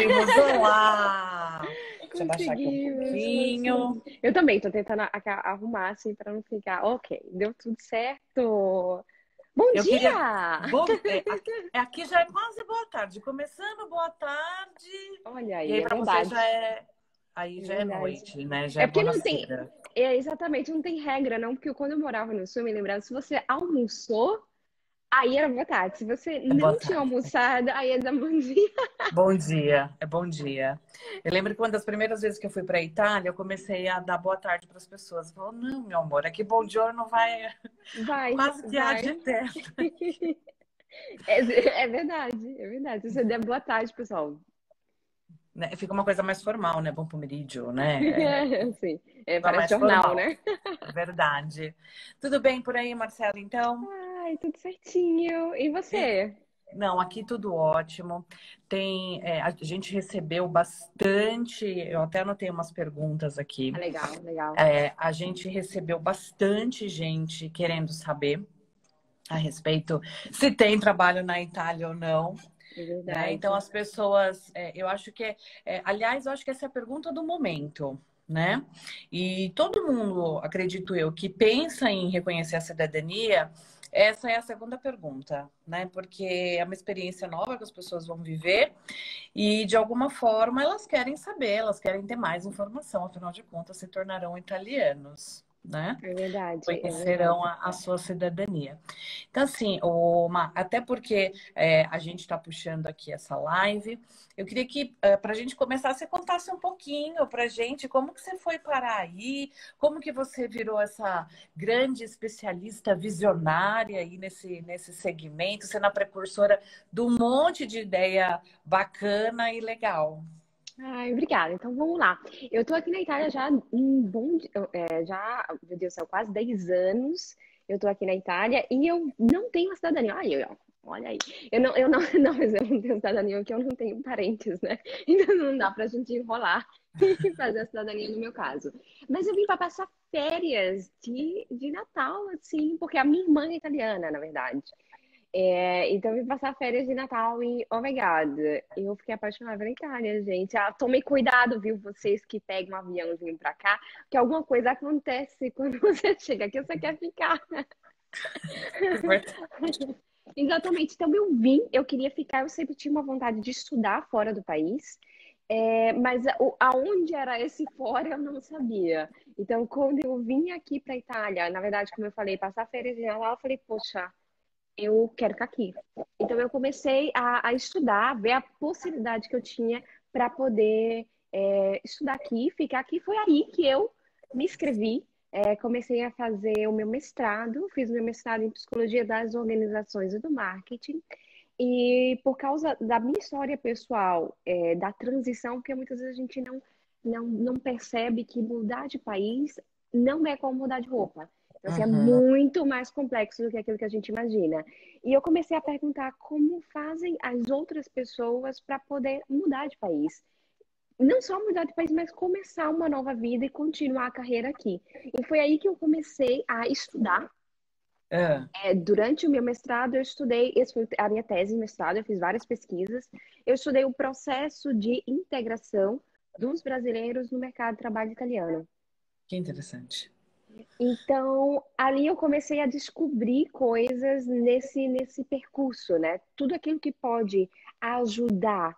Conseguimos, olá! Deixa eu baixar aqui um Conseguimos, pouquinho. conseguimos. Eu também tô tentando arrumar assim para não ficar. Ok, deu tudo certo. Bom Eu queria. dia! Bom, aqui já é quase boa tarde. Começando boa tarde. Olha E aí, aí é para você verdade. já é. Aí É já é verdade. noite, né? Já É é porque não tem. boa-noite. É, exatamente, não tem regra, não. Porque quando eu morava no Sul, eu me lembrava, se você almoçou, aí era boa tarde. Se você É boa não tinha tarde. almoçado, aí era bom dia. Bom dia, é bom dia. Eu lembro que uma das primeiras vezes que eu fui para a Itália, eu comecei a dar boa tarde para as pessoas. Falou, não, meu amor, aqui bom giorno vai Vai, quase que há de vai. eterno. É verdade, é verdade. Você der boa tarde, pessoal. Né? Fica uma coisa mais formal, né? Bom pomeriggio, né? Sim, é, Coisa parece mais jornal, formal, né? verdade. Tudo bem por aí, Marcela, então? Ai, tudo certinho. E E- você? Não, aqui tudo ótimo. A gente recebeu bastante, eu até anotei umas perguntas Ah, aqui. legal, legal. A gente recebeu bastante gente querendo saber a respeito se tem trabalho na Itália ou não, É né? Então verdade. as pessoas, eu acho que aliás, eu acho que essa é a pergunta do momento, né? E todo mundo, acredito eu, que pensa em reconhecer a cidadania, essa é a segunda pergunta, né? Porque é uma experiência nova que as pessoas vão viver e de alguma forma elas querem saber, elas querem ter mais informação, afinal de contas se tornarão italianos, né? É verdade, é Conhecerão verdade. a sua cidadania. Então, assim, até porque a gente está puxando aqui essa live, eu queria que, para a gente começar, você contasse um pouquinho para a gente como que você foi parar aí, como que você virou essa grande especialista visionária aí nesse segmento, sendo a precursora de um monte de ideia bacana e legal. Ai, obrigada. Então vamos lá. Eu tô aqui na Itália já um já, meu Deus do céu, quase 10 anos. Eu tô aqui na Itália e eu não tenho a cidadania. Olha aí. Eu não, não, mas eu não tenho cidadania porque eu não tenho parentes, né? Então não dá pra gente enrolar e fazer a cidadania no meu caso. Mas eu vim para passar férias de Natal, assim, porque a minha irmã é italiana, na verdade. Então, eu vim passar férias de Natal e, oh my God, eu fiquei apaixonada pela Itália, gente. Ah, tomem cuidado, viu, vocês que pegam um avião e vêm pra cá, que alguma coisa acontece quando você chega aqui, você quer ficar. Exatamente. Então, eu vim, eu queria ficar, eu sempre tinha uma vontade de estudar fora do país, mas aonde era esse fora eu não sabia. Então, quando eu vim aqui para Itália, na verdade, como eu falei, passar férias de Natal, eu falei, poxa, eu quero ficar aqui. Então, eu comecei a estudar, ver a possibilidade que eu tinha para poder estudar aqui, ficar aqui. Foi aí que eu me inscrevi, comecei a fazer o meu mestrado, fiz o meu mestrado em Psicologia das Organizações e do Marketing. E por causa da minha história pessoal, da transição, porque muitas vezes a gente não percebe que mudar de país não é como mudar de roupa. Então, assim, é Uhum. muito mais complexo do que aquilo que a gente imagina. E eu comecei a perguntar como fazem as outras pessoas para poder mudar de país. Não só mudar de país, mas começar uma nova vida e continuar a carreira aqui. E foi aí que eu comecei a estudar. Ah, Durante o meu mestrado, eu estudei, essa foi a minha tese de mestrado, eu fiz várias pesquisas. Eu estudei o processo de integração dos brasileiros no mercado de trabalho italiano. que interessante. Então, ali eu comecei a descobrir coisas nesse percurso, né? Tudo aquilo que pode ajudar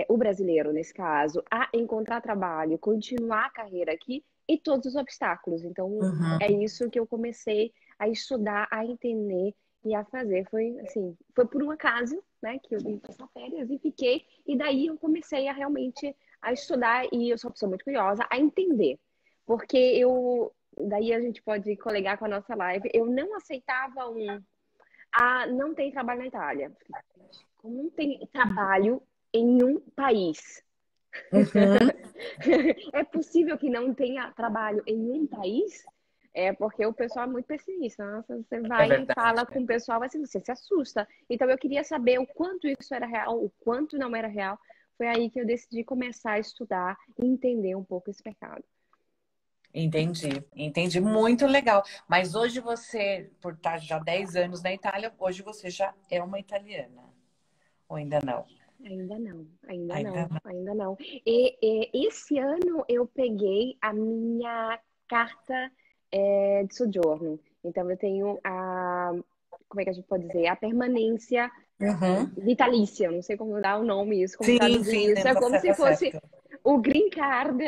o brasileiro, nesse caso, a encontrar trabalho, continuar a carreira aqui e todos os obstáculos. Então, é Uhum. isso que eu comecei a estudar, a entender e a fazer. Foi assim, foi por um acaso, né, que eu vim passar férias e fiquei, e daí eu comecei a realmente a estudar, e eu sou uma pessoa muito curiosa, a entender. Porque daí a gente pode colegar com a nossa live. Eu não aceitava não tem trabalho na Itália. Como não tem trabalho em um país? Uhum. É possível que não tenha trabalho em um país? É porque o pessoal é muito pessimista. Nossa, você É vai e verdade. fala com o pessoal, assim, você se assusta. Então eu queria saber o quanto isso era real, o quanto não era real. Foi aí que eu decidi começar a estudar e entender um pouco esse mercado. Entendi, entendi. Muito legal. Mas hoje você, por estar já 10 anos na Itália, hoje você já é uma italiana. Ou ainda não? Ainda não, ainda Ainda não, não. ainda não. E esse ano eu peguei a minha carta de sojourno. Então eu tenho como é que a gente pode dizer? A permanência Uhum. vitalícia. Não sei como dar o nome isso, como Sim, traduzir sim, isso. É como se tá fosse certo. o green card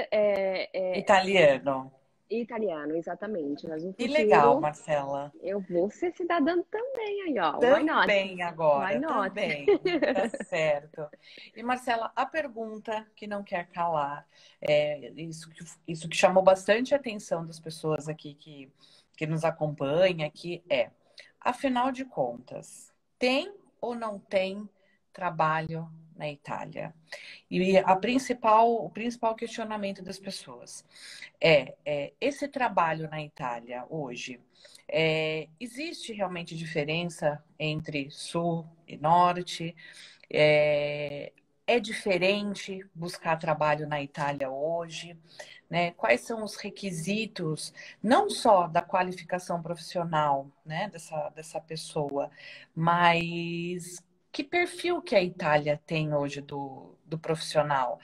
Italiano. italiano, exatamente. Mas no Que legal, futuro Marcela. eu vou ser cidadã também aí, ó. Why not? Também Why agora, not? também. Tá certo. E Marcela, a pergunta que não quer calar, isso que chamou bastante a atenção das pessoas aqui que nos acompanham aqui afinal de contas, tem ou não tem trabalho na Itália? E o principal questionamento das pessoas esse trabalho na Itália hoje, existe realmente diferença entre sul e norte? É diferente buscar trabalho na Itália hoje, né? Quais são os requisitos, não só da qualificação profissional, né, dessa pessoa, mas que perfil que a Itália tem hoje do profissional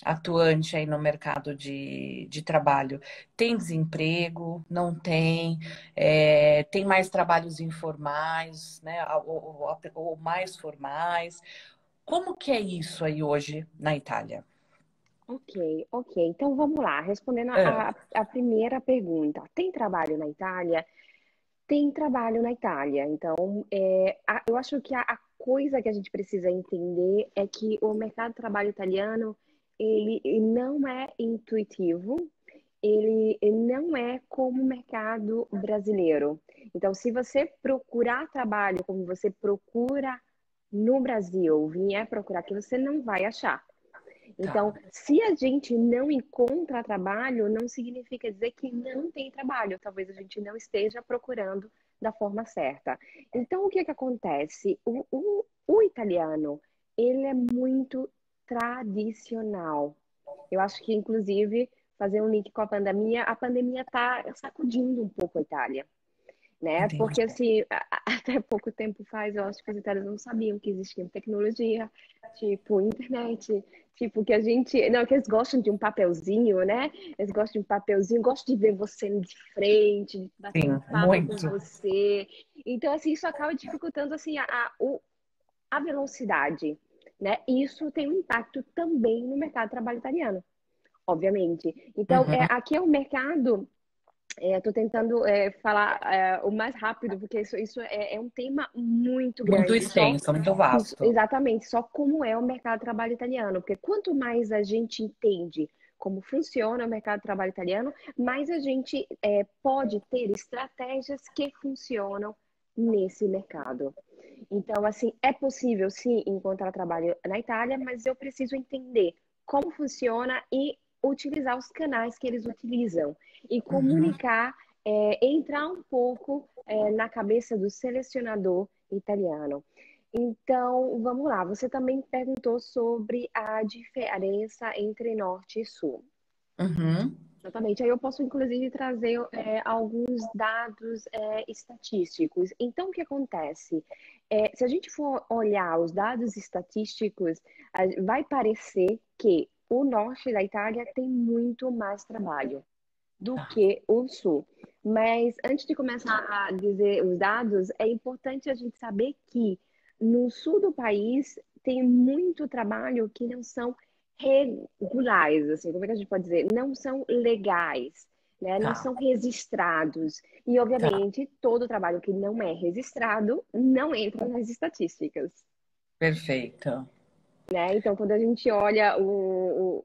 atuante aí no mercado de trabalho? Tem desemprego? Não tem? Tem mais trabalhos informais, né? Ou mais formais? Como que é isso aí hoje na Itália? Ok, ok. Então vamos lá. Respondendo Ah, a primeira pergunta. Tem trabalho na Itália? Tem trabalho na Itália. Então, eu acho que a coisa que a gente precisa entender é que o mercado de trabalho italiano, ele não é intuitivo, ele não é como o mercado brasileiro. Então, se você procurar trabalho como você procura no Brasil, vier procurar aqui, você não vai achar. Então, tá. se a gente não encontra trabalho, não significa dizer que não tem trabalho. Talvez a gente não esteja procurando da forma certa. Então, o que que acontece? O italiano, ele é muito tradicional. Eu acho que, inclusive, fazer um link com a pandemia está sacudindo um pouco a Itália, né? Entendi. Porque assim, até pouco tempo faz, eu acho que os italianos não sabiam que existia tecnologia, tipo internet, tipo que a gente, não, que eles gostam de um papelzinho, né? Eles gostam de um papelzinho, gostam de ver você de frente, de bater um Sim, papo com muito. você. Então assim, isso acaba dificultando assim a velocidade, né? E isso tem um impacto também no mercado de trabalho italiano, obviamente. Então, Uhum. aqui é um mercado estou tentando falar o mais rápido, porque isso é um tema muito Muito grande. Só extenso, muito isso, vasto. exatamente, só como é o mercado de trabalho italiano. Porque quanto mais a gente entende como funciona o mercado de trabalho italiano, mais a gente pode ter estratégias que funcionam nesse mercado. Então, assim, é possível sim encontrar trabalho na Itália, mas eu preciso entender como funciona e utilizar os canais que eles utilizam e Uhum. comunicar, entrar um pouco na cabeça do selecionador italiano. Então, vamos lá. Você também perguntou sobre a diferença entre norte e sul. Uhum. Exatamente. Aí eu posso, inclusive, trazer alguns dados estatísticos. Então, o que acontece? Se a gente for olhar os dados estatísticos, vai parecer que o norte da Itália tem muito mais trabalho do Tá. que o sul. Mas antes de começar a dizer os dados, é importante a gente saber que no sul do país tem muito trabalho que não são regulares, assim, como é que a gente pode dizer? Não são legais, né? Não Tá. são registrados. E, Tá. obviamente, todo trabalho que não é registrado não entra nas estatísticas. Perfeito. Né? Então, quando a gente olha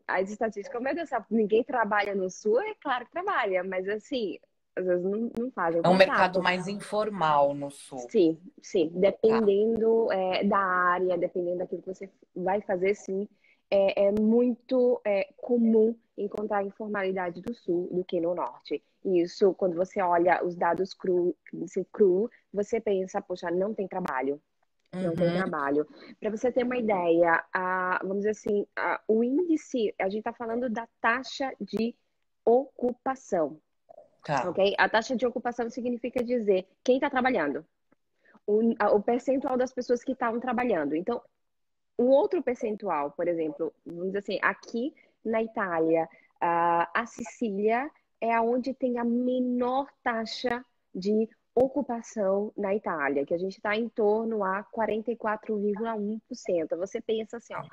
as estatísticas, meu Deus, sabe, ninguém trabalha no Sul, é claro que trabalha, mas assim, às vezes não fazem o É um mercado contato. mais informal no sul. Sim, sim, Tá. dependendo da área, dependendo daquilo que você vai fazer, sim, é muito comum encontrar informalidade do Sul do que no Norte. E isso, quando você olha os dados cru, você pensa, poxa, não tem trabalho. Não tem Uhum. trabalho. Para você ter uma ideia, vamos dizer assim, o índice, a gente está falando da taxa de ocupação, Tá. ok? A taxa de ocupação significa dizer quem está trabalhando, o percentual das pessoas que estavam trabalhando. Então, um outro percentual, por exemplo, vamos dizer assim, aqui na Itália, a Sicília é onde tem a menor taxa de ocupação na Itália, que a gente está em torno a 44,1%. Você pensa assim, ó,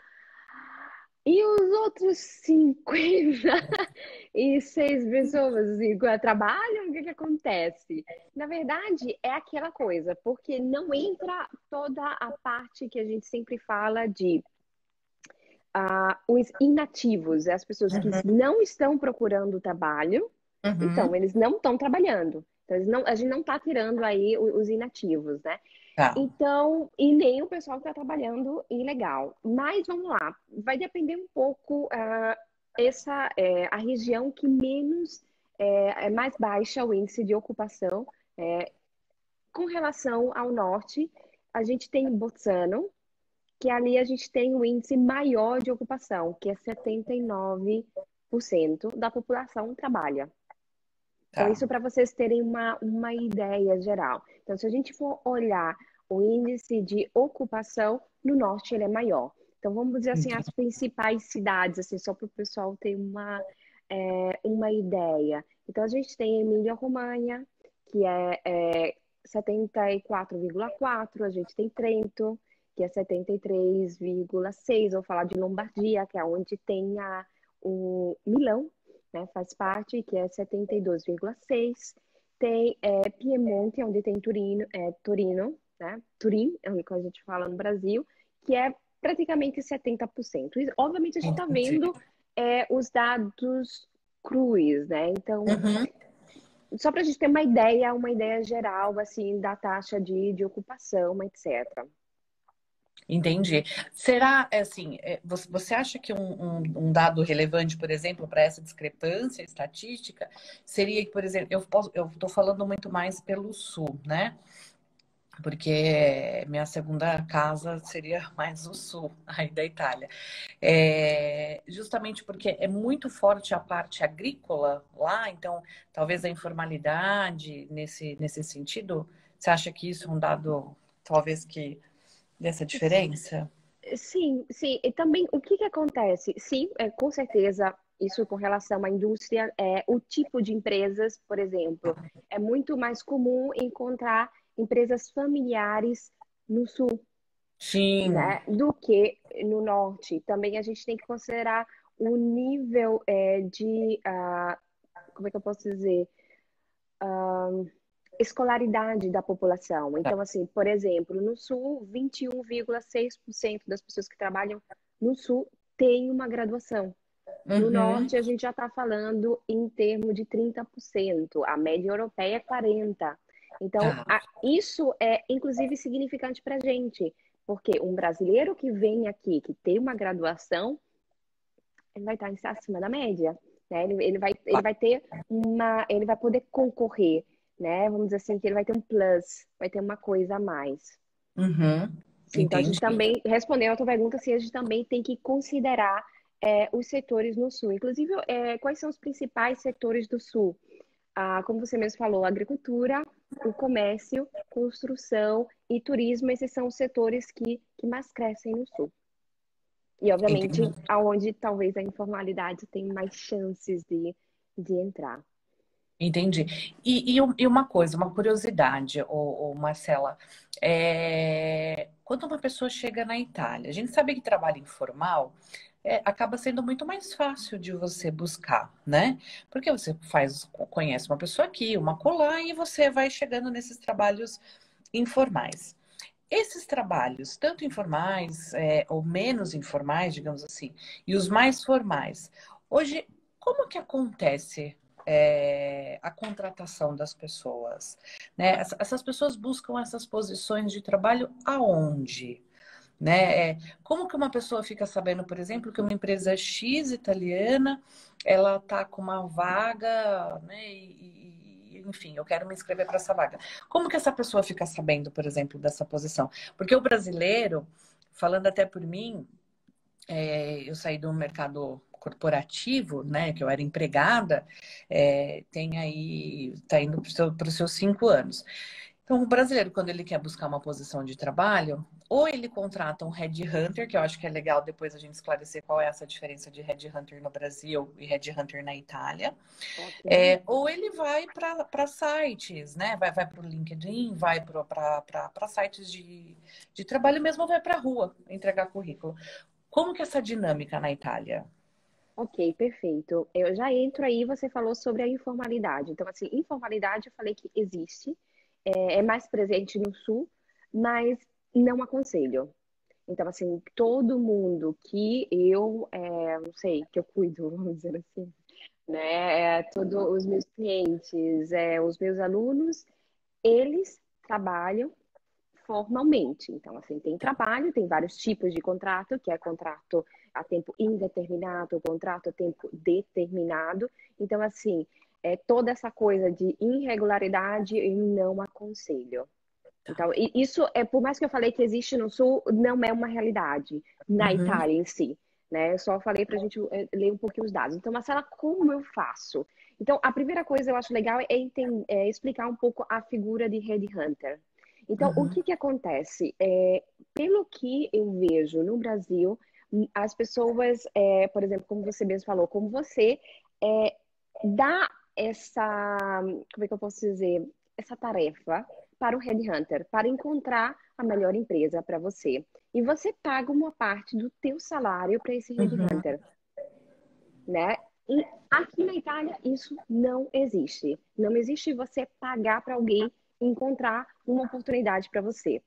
e os outros 56 pessoas assim, trabalham, o que que acontece? Na verdade, é aquela coisa, porque não entra toda a parte que a gente sempre fala de os inativos, as pessoas que Uhum, não estão procurando trabalho, então uhum. eles não estão trabalhando. Então, a gente não está tirando aí os inativos, né? Tá. Então, e nem o pessoal que está trabalhando ilegal. Mas vamos lá, vai depender um pouco essa a região que menos é mais baixa o índice de ocupação com relação ao norte. A gente tem Bolzano, que ali a gente tem o índice maior de ocupação, que é 79% da população trabalha. Então, Tá. isso para vocês terem uma ideia geral. Então, se a gente for olhar o índice de ocupação, no norte ele é maior. Então, vamos dizer assim, as Entendi. principais cidades, assim, só para o pessoal ter uma ideia. Então, a gente tem Emília-Romanha, que é 74,4, a gente tem Trento, que é 73,6, vou falar de Lombardia, que é onde tem o Milão, né, faz parte, que é 72,6. Tem Piemonte, onde tem Torino, né? Turim, é o que a gente fala no Brasil, que é praticamente 70%. E, obviamente, a gente está Entendi. vendo os dados crus, né? Então, Uhum. só para a gente ter uma ideia geral, assim, da taxa de ocupação, etc. Entendi. Será, assim, você acha que um dado relevante, por exemplo, para essa discrepância estatística, seria que, por exemplo, eu estou falando muito mais pelo sul, né? Porque minha segunda casa seria mais o sul, aí da Itália. Justamente porque é muito forte a parte agrícola lá, então talvez a informalidade nesse sentido. Você acha que isso é um dado, talvez, que dessa diferença? Sim, sim. E também o que que acontece? Sim, com certeza, isso com relação à indústria, o tipo de empresas, por exemplo, é muito mais comum encontrar empresas familiares no sul, Sim, né, do que no norte. Também a gente tem que considerar o nível como é que eu posso dizer? Escolaridade da população. tá. Então, assim, por exemplo, no Sul, 21,6% das pessoas que trabalham no Sul têm uma graduação. No Uhum, Norte, a gente já está falando em termos de 30%. A média europeia é 40%. Então, tá. isso é, inclusive, significante para a gente, porque um brasileiro que vem aqui, que tem uma graduação, ele vai estar acima da média, né? Ele vai poder concorrer, né? Vamos dizer assim, que ele vai ter um plus, vai ter uma coisa a mais. Uhum, Sim, então a gente entendi. também, respondendo a tua pergunta, sim, a gente também tem que considerar os setores no Sul. Inclusive, quais são os principais setores do Sul? Como você mesmo falou, a agricultura, o comércio, construção e turismo, esses são os setores que mais crescem no Sul. E, obviamente, Entendi. aonde talvez a informalidade tem mais chances de entrar. Entendi. E uma coisa, uma curiosidade, Marcela, quando uma pessoa chega na Itália, a gente sabe que trabalho informal acaba sendo muito mais fácil de você buscar, né? Porque você conhece uma pessoa aqui, uma colar, e você vai chegando nesses trabalhos informais. Esses trabalhos, tanto informais, ou menos informais, digamos assim, e os mais formais, hoje, como que acontece, a contratação das pessoas, né? Essas pessoas buscam essas posições de trabalho aonde? Né? Como que uma pessoa fica sabendo, por exemplo, que uma empresa X italiana, ela está com uma vaga, né? Enfim, eu quero me inscrever para essa vaga. Como que essa pessoa fica sabendo, por exemplo, dessa posição? Porque o brasileiro, falando até por mim, eu saí do mercado corporativo, né, que eu era empregada, tem aí, tá indo para os seus 5 anos. Então, o brasileiro, quando ele quer buscar uma posição de trabalho, ou ele contrata um headhunter, que eu acho que é legal depois a gente esclarecer qual é essa diferença de headhunter no Brasil e headhunter na Itália. Ok. Ou ele vai para sites, né? Vai para o LinkedIn, vai para sites de trabalho mesmo, ou vai para a rua entregar currículo. Como que é essa dinâmica na Itália? Ok, perfeito. Eu já entro aí, você falou sobre a informalidade. Então, assim, informalidade eu falei que existe, é mais presente no sul, mas não aconselho. Então, assim, todo mundo que eu, não sei, que eu cuido, vamos dizer assim, né? Todos os meus clientes, os meus alunos, eles trabalham formalmente. Então, assim, tem trabalho, tem vários tipos de contrato, que é contrato a tempo indeterminado, contrato a tempo determinado. Então, assim, toda essa coisa de irregularidade eu não aconselho. Então, isso é, por mais que eu falei que existe no Sul, não é uma realidade na Uhum, Itália em si, né? Eu só falei para a gente ler um pouquinho os dados. Então, Marcela, como eu faço? Então, a primeira coisa eu acho legal é explicar um pouco a figura de headhunter. Então, o uhum, que que acontece? Pelo que eu vejo no Brasil, as pessoas, por exemplo, como você mesmo falou, como você, é, dá essa, como é que eu posso dizer, essa tarefa para o headhunter, para encontrar a melhor empresa para você. E você paga uma parte do teu salário para esse uhum. headhunter, né? E aqui na Itália isso não existe. Não existe você pagar para alguém encontrar uma oportunidade para você.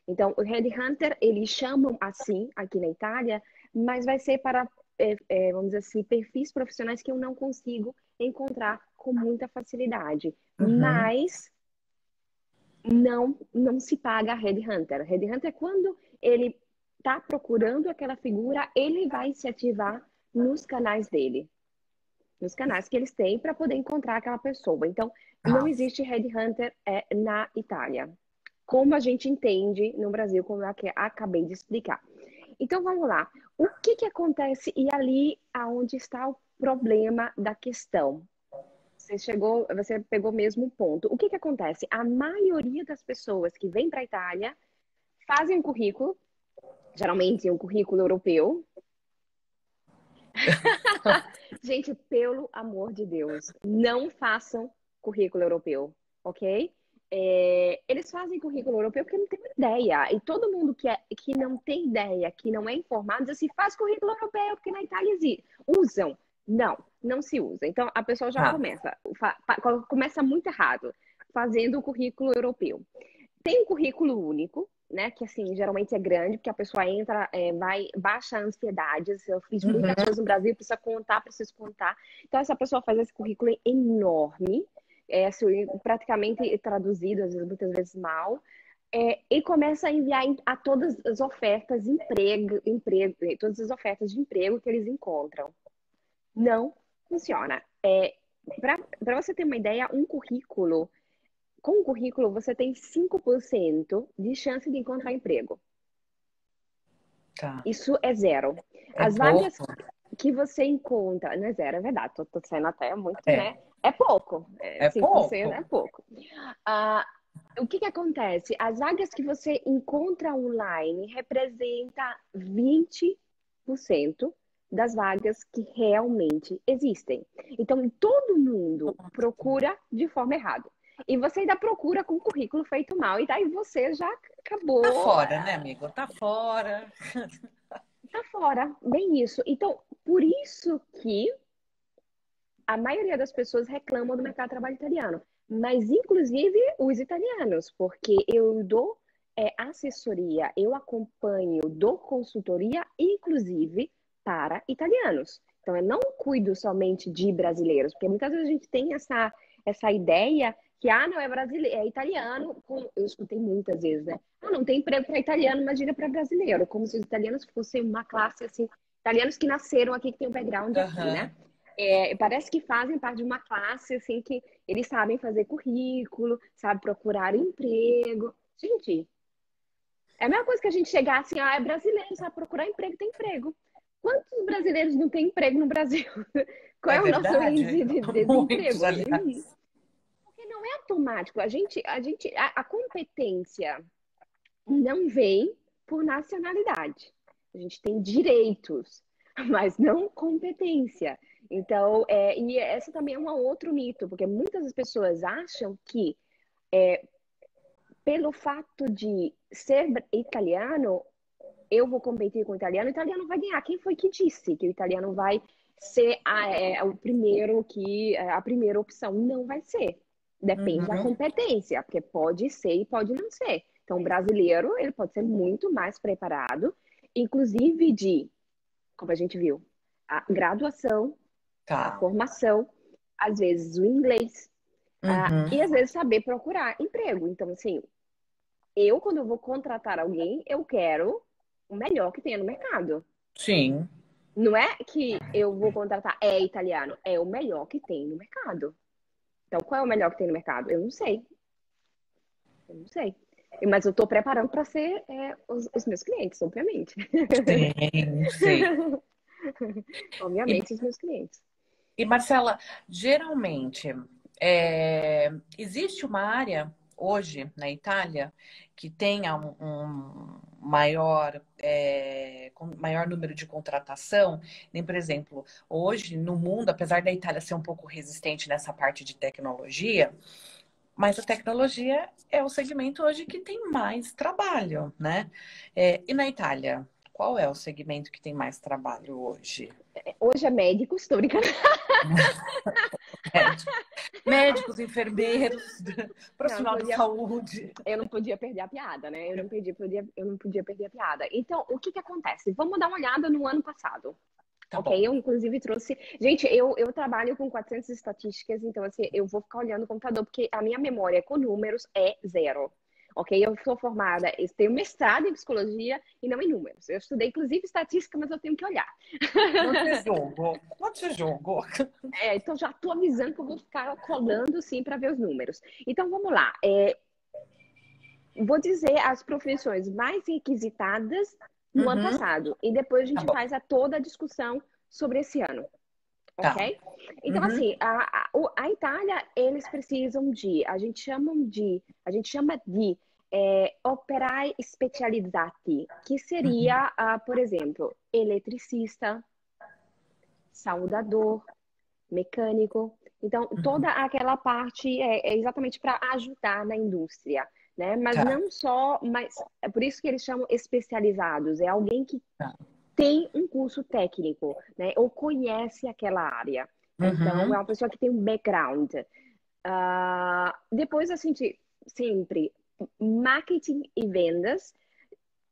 Então, o headhunter, eles chamam assim aqui na Itália, mas vai ser para, vamos dizer assim, perfis profissionais que eu não consigo encontrar com muita facilidade. Uhum. Mas não se paga a headhunter. Headhunter é quando ele está procurando aquela figura, ele vai se ativar nos canais dele, nos canais que eles têm para poder encontrar aquela pessoa. Então, não Tá. existe headhunter na Itália, como a gente entende no Brasil, como eu acabei de explicar. Então, vamos lá. O que que acontece e ali aonde está o problema da questão? Você pegou mesmo o ponto. O que que acontece? A maioria das pessoas que vêm para a Itália fazem um currículo, geralmente um currículo europeu. Gente, pelo amor de Deus, não façam currículo europeu, ok? Eles fazem currículo europeu porque não tem ideia. E todo mundo que não tem ideia, que não é informado, diz assim, faz currículo europeu, porque na Itália usam. Não, não se usa. Então, a pessoa já Tá. começa muito errado, fazendo o currículo europeu. Tem um currículo único, né? Que assim, geralmente é grande, porque a pessoa entra, baixa a ansiedade. Eu fiz muitas Uhum. coisas no Brasil, precisa contar, preciso contar. Então, essa pessoa faz esse currículo enorme, assim, praticamente traduzido, às vezes, muitas vezes mal. E começa a enviar a todas as ofertas de todas as ofertas de emprego que eles encontram. Não funciona. Para você ter uma ideia, com o currículo, você tem 5% de chance de encontrar emprego. Tá. Isso é zero. É As vagas pouco? que você encontra, não é zero, é verdade, tô sendo até muito, É. né? É pouco, É 5% é pouco? pouco. Ah, o que que acontece? As vagas que você encontra online representa 20% das vagas que realmente existem. Então, todo mundo procura de forma errada. E você ainda procura com o currículo feito mal. E daí você já Tá acabou, fora, né, amigo? Tá fora. tá fora. Bem isso. Então, por isso que a maioria das pessoas reclamam do mercado de trabalho italiano, mas inclusive os italianos, porque eu dou assessoria, eu acompanho, dou consultoria, inclusive para italianos. Então, eu não cuido somente de brasileiros, porque muitas vezes a gente tem essa ideia que, não é brasileiro, é italiano, eu escutei muitas vezes, né? Não tem emprego para italiano, imagina para brasileiro, como se os italianos fossem uma classe assim, italianos que nasceram aqui, que tem um background aqui, né? Aham. Parece que fazem parte de uma classe assim que eles sabem fazer currículo, sabem procurar emprego. Gente, é a mesma coisa que a gente chegar assim, é brasileiro, sabe procurar emprego, tem emprego. Quantos brasileiros não têm emprego no Brasil? Qual É é o nosso verdade? índice de Muitos, desemprego? aliás. Porque não é a automático. A competência não vem por nacionalidade. A gente tem direitos, mas não competência. Então, e essa também é um outro mito, porque muitas das pessoas acham que pelo fato de ser italiano, eu vou competir com o italiano vai ganhar. Quem foi que disse que o italiano vai ser o primeiro a primeira opção? Não vai ser. Depende da Uhum. competência, porque pode ser e pode não ser. Então, o brasileiro, ele pode ser muito mais preparado, inclusive como a gente viu, a graduação, a Tá. formação, às vezes o inglês, Uhum. e às vezes saber procurar emprego. Então, assim, quando eu vou contratar alguém, eu quero o melhor que tenha no mercado. Sim. Não é que eu vou contratar italiano, é o melhor que tem no mercado. Então, qual é o melhor que tem no mercado? Eu não sei. Eu não sei. Mas eu estou preparando para ser os meus clientes, obviamente. Sim, sim. E, Obviamente, os meus clientes. e Marcela, geralmente, existe uma área hoje na Itália que tenha um maior, maior número de contratação? Nem, por exemplo, hoje no mundo, apesar da Itália ser um pouco resistente nessa parte de tecnologia, mas a tecnologia é o segmento hoje que tem mais trabalho, né? E na Itália, qual é o segmento que tem mais trabalho hoje? Hoje é médico, estou brincando. Médicos, médicos, enfermeiros, Não, profissional da saúde. eu não podia perder a piada, né? Eu não podia perder a piada. Então, o que que acontece? Vamos dar uma olhada no ano passado. Tá Ok? bom. Eu, inclusive, trouxe. Gente, eu trabalho com 400 estatísticas, então, assim, eu vou ficar olhando o computador, porque a minha memória com números é zero. Ok? Eu sou formada, eu tenho mestrado em psicologia e não em números. Eu estudei, inclusive, estatística, mas eu tenho que olhar. Não te julgo, não te julgo. Então, já estou avisando que eu vou ficar colando, sim, para ver os números. Então, vamos lá. Vou dizer as profissões mais requisitadas no ano Uhum, passado. E depois a tá gente bom. faz toda a discussão sobre esse ano. Tá. Ok? Então, Uhum, assim, a Itália, eles precisam a gente chama de operai specializzati, que uhum, seria, por exemplo, eletricista, soldador, mecânico. Então, uhum. toda aquela parte é exatamente para ajudar na indústria, né? Mas Tá, não só, mas é por isso que eles chamam especializados. É alguém que tá. tem um curso técnico, né? Ou conhece aquela área. Então, é Uhum, uma pessoa que tem um background. Depois, assim, sempre marketing e vendas.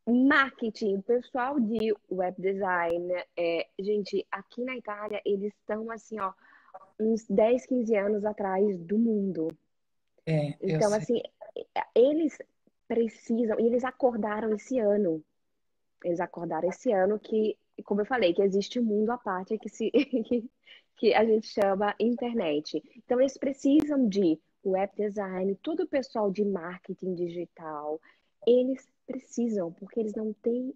Marketing, pessoal de web design. Gente, aqui na Itália, eles estão assim, ó, uns 10, 15 anos atrás do mundo. eu Então, sei. assim, eles precisam, e eles acordaram esse ano. Eles acordaram esse ano que, como eu falei, que existe um mundo à parte que a gente chama internet. Então, eles precisam de web design, todo o pessoal de marketing digital, eles precisam, porque eles não têm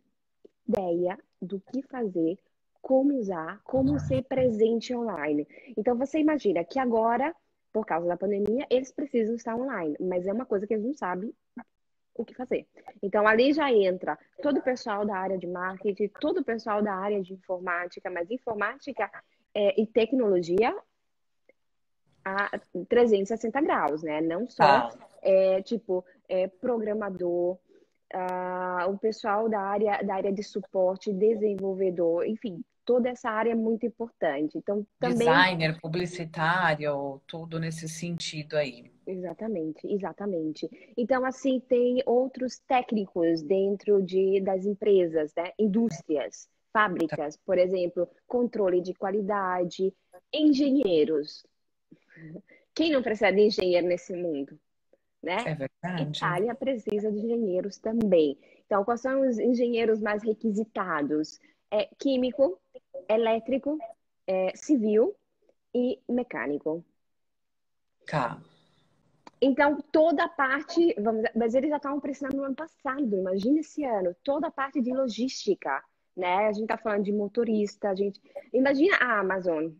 ideia do que fazer, como usar, como ser presente online. Então, você imagina que agora, por causa da pandemia, eles precisam estar online, mas é uma coisa que eles não sabem o que fazer. Então, ali já entra todo o pessoal da área de marketing, todo o pessoal da área de informática, mas informática e tecnologia a 360 graus, né? Não só, Tá. programador, o pessoal da área de suporte, desenvolvedor, enfim, toda essa área é muito importante. Então, também. Designer, publicitário, tudo nesse sentido aí. Exatamente, exatamente. Então, assim, tem outros técnicos dentro das empresas, né? Indústrias, Tá. fábricas, por exemplo, controle de qualidade, engenheiros. Quem não precisa de engenheiro nesse mundo, né? É verdade. Itália precisa de engenheiros também. Então, quais são os engenheiros mais requisitados? Químico, elétrico, civil e mecânico. Tá. Então, toda a parte, mas eles já estavam precisando no ano passado, imagina esse ano, toda a parte de logística, né? A gente está falando de motorista, imagina a Amazon,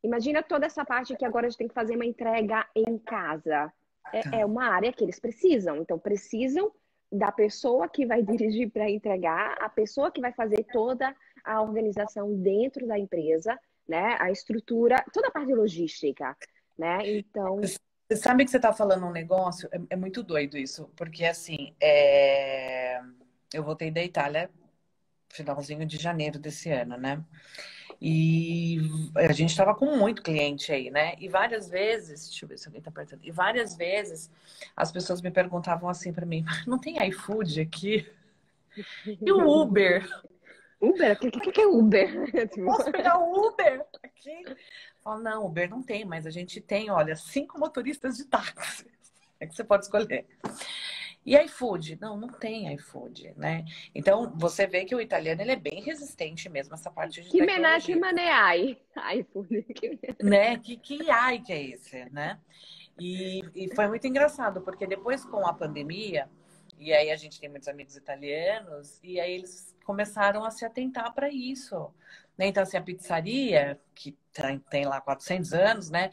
imagina toda essa parte que agora a gente tem que fazer uma entrega em casa. é uma área que eles precisam. Então, precisam da pessoa que vai dirigir para entregar, a pessoa que vai fazer toda a organização dentro da empresa, né? A estrutura, toda a parte logística, né? Então, Você sabe que você está falando um negócio? É muito doido isso, porque assim, eu voltei da Itália finalzinho de janeiro desse ano, né? E a gente estava com muito cliente aí, né? E várias vezes, deixa eu ver se alguém tá perguntando. E várias vezes as pessoas me perguntavam assim para mim: não tem iFood aqui? E o Uber? Uber, o que é Uber? Tipo, Posso pegar o Uber aqui? Falo, não, Uber não tem, mas a gente tem, olha, 5 motoristas de táxi. É que você pode escolher. E iFood? Não, não tem iFood, né? Então, você vê que o italiano ele é bem resistente mesmo a essa parte de que tecnologia, mané ai? iFood. né? Que AI que é esse, né? E foi muito engraçado, porque depois com a pandemia, e aí a gente tem muitos amigos italianos, e aí eles começaram a se atentar para isso, né? Então, assim, a pizzaria, que tem lá 400 anos, né?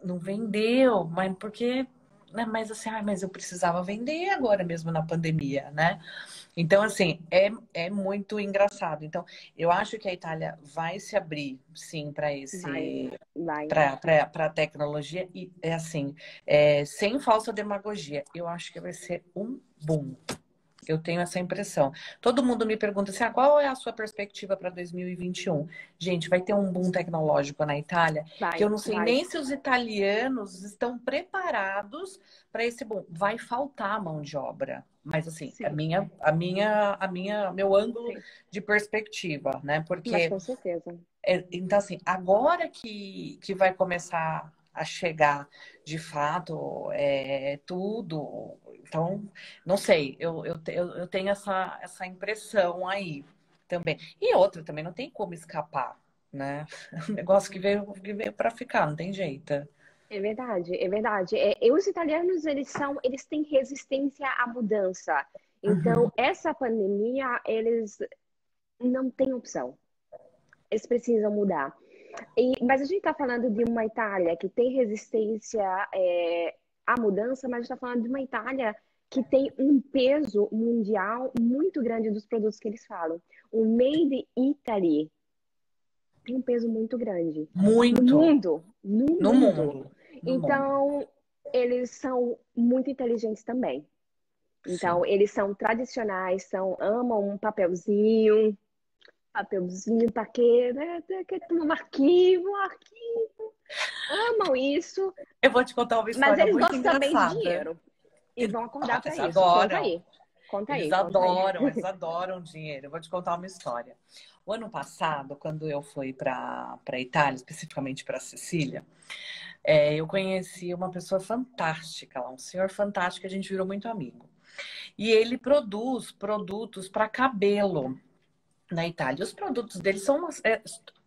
Não vendeu, mas porque... Né? Mas assim, mas eu precisava vender agora mesmo na pandemia, né? Então, assim, é muito engraçado. Então, eu acho que a Itália vai se abrir, sim, para Vai, esse vai. para a tecnologia e é assim, sem falsa demagogia, eu acho que vai ser um boom. Eu tenho essa impressão. Todo mundo me pergunta assim, qual é a sua perspectiva para 2021? Gente, vai ter um boom tecnológico na Itália, que eu Vai, não sei vai. nem se os italianos estão preparados para esse boom. Vai faltar mão de obra. Mas assim, Sim, meu ângulo sim. de perspectiva, né? Mas Porque com certeza. então, assim, agora que vai começar a chegar de fato tudo, então, não sei, eu tenho essa impressão aí também. E outra, também não tem como escapar, né? É um negócio que veio para ficar, não tem jeito. É verdade, é verdade. E os italianos, eles têm resistência à mudança. Uhum. Então, essa pandemia, eles não têm opção. Eles precisam mudar. Mas a gente está falando de uma Itália que tem resistência, à mudança, mas a gente está falando de uma Itália que tem um peso mundial muito grande dos produtos que eles falam. O Made in Italy tem um peso muito grande no Muito mundo, no no mundo. mundo, no mundo, Então, eles são muito inteligentes também. sim. Então, eles são tradicionais, amam um papelzinho para quê? Né? Um arquivo, amam isso, Eu vou te contar uma mas história eles muito gostam também de engraçada. dinheiro e vão acordar para Eles isso. Conta adoram. aí, conta Eles aí, conta aí. adoram, eles adoram dinheiro. Eu vou te contar uma história. O ano passado, quando eu fui para Itália, especificamente para Sicília, eu conheci uma pessoa fantástica lá, um senhor fantástico, a gente virou muito amigo. E ele produz produtos para cabelo na Itália. Os produtos dele são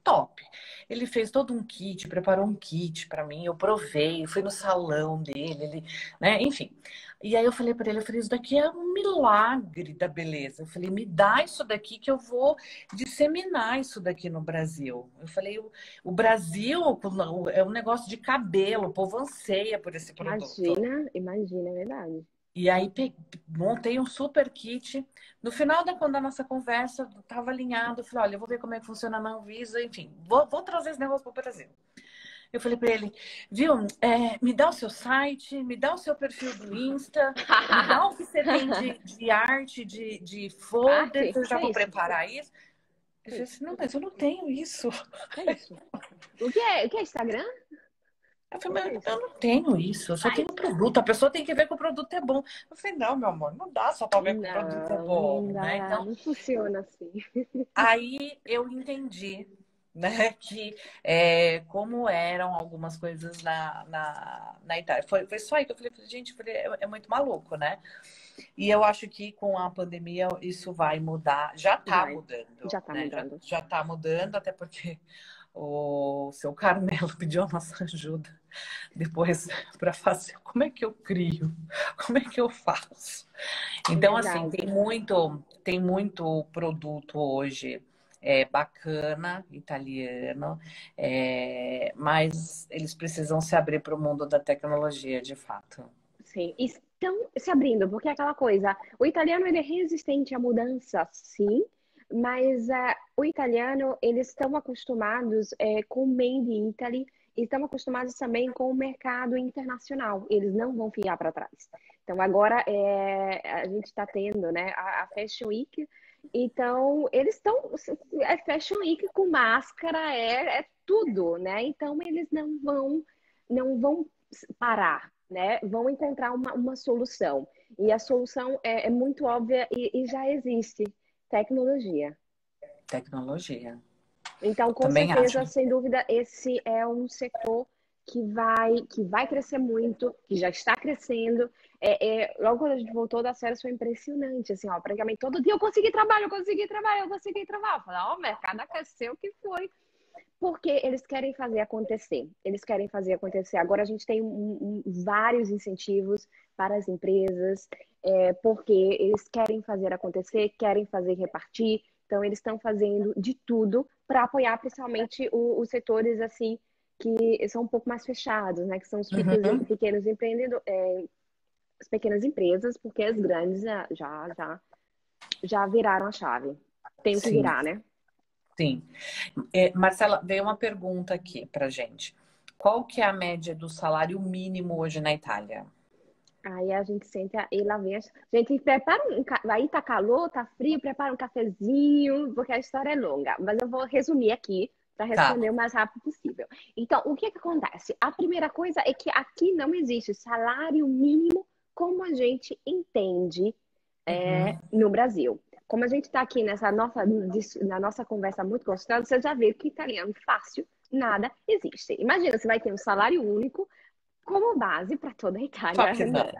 top. Ele fez todo um kit, preparou um kit para mim, eu provei, fui no salão dele, né, enfim. E aí eu falei para ele, eu falei, isso daqui é um milagre da beleza. Eu falei, me dá isso daqui que eu vou disseminar isso daqui no Brasil. Eu falei, o Brasil é um negócio de cabelo, o povo anseia por esse produto. Imagina, imagina, é verdade. E aí montei um super kit. No final da nossa conversa, estava alinhado. Eu falei, olha, eu vou ver como é que funciona na Anvisa, enfim, vou trazer esse negócio para o Brasil. Eu falei para ele, viu, me dá o seu site, me dá o seu perfil do Insta, me dá o que você tem de arte, de folder, Arte? que eu Que já é vou isso? preparar isso. Ele Que é falou isso? assim, não, mas eu não tenho isso. Que é isso? O que é Instagram? Eu O falei, que é mas isso? eu não tenho isso, eu só tenho produto. A pessoa tem que ver que o produto é bom. Eu falei, não, meu amor, não dá só para ver que o produto é Não, não bom, né? dá, Então, não funciona assim. aí eu entendi, né, que como eram algumas coisas na Itália. Foi só aí que eu falei, gente, é muito maluco, né? E eu acho que com a pandemia isso vai mudar, já está Vai, mudando, já tá né? Já, mudando. já está mudando, até porque o seu Carmelo pediu a nossa ajuda depois para fazer. Como é que eu crio? Como é que eu faço? É Então, assim, verdade. tem muito produto hoje bacana, italiano, mas eles precisam se abrir para o mundo da tecnologia, de fato. sim, estão se abrindo, porque é aquela coisa, o italiano ele é resistente à mudança, sim, mas o italiano, eles estão acostumados com o Made in Italy, e estão acostumados também com o mercado internacional, eles não vão ficar para trás. Então, agora a gente está tendo, né, a Fashion Week, então eles estão, é Fashion Week com máscara, é tudo, né? Então, eles não vão parar, né? Vão encontrar uma solução. E a solução é muito óbvia e já existe, tecnologia. Tecnologia. Então, com Também acho. certeza, sem dúvida, esse é um setor que vai crescer muito, que já está crescendo. Logo quando a gente voltou das férias, foi impressionante, assim, ó, praticamente todo dia eu consegui trabalho, eu consegui trabalho, eu consegui trabalho. Eu falei, ó, o mercado aqueceu, que foi? Porque eles querem fazer acontecer. Eles querem fazer acontecer. Agora a gente tem vários incentivos para as empresas, porque eles querem fazer acontecer, querem fazer repartir. Então eles estão fazendo de tudo para apoiar principalmente os setores assim que são um pouco mais fechados, né? Que são os Uhum. pequenos empreendedores, as pequenas empresas, porque as grandes já viraram a chave. Tem que Sim, virar, né? sim. Marcela, veio uma pergunta aqui pra gente. Qual que é a média do salário mínimo hoje na Itália? Aí a gente senta e lá vem. A gente prepara aí tá calor, tá frio, prepara um cafezinho, porque a história é longa. Mas eu vou resumir aqui para Tá. responder o mais rápido possível. Então, o que que acontece? A primeira coisa é que aqui não existe salário mínimo como a gente entende Uhum. no Brasil. Como a gente está aqui na nossa conversa muito gostosa, você já viu que italiano fácil, nada existe. Imagina, você vai ter um salário único como base para toda a Só Itália, que não. não.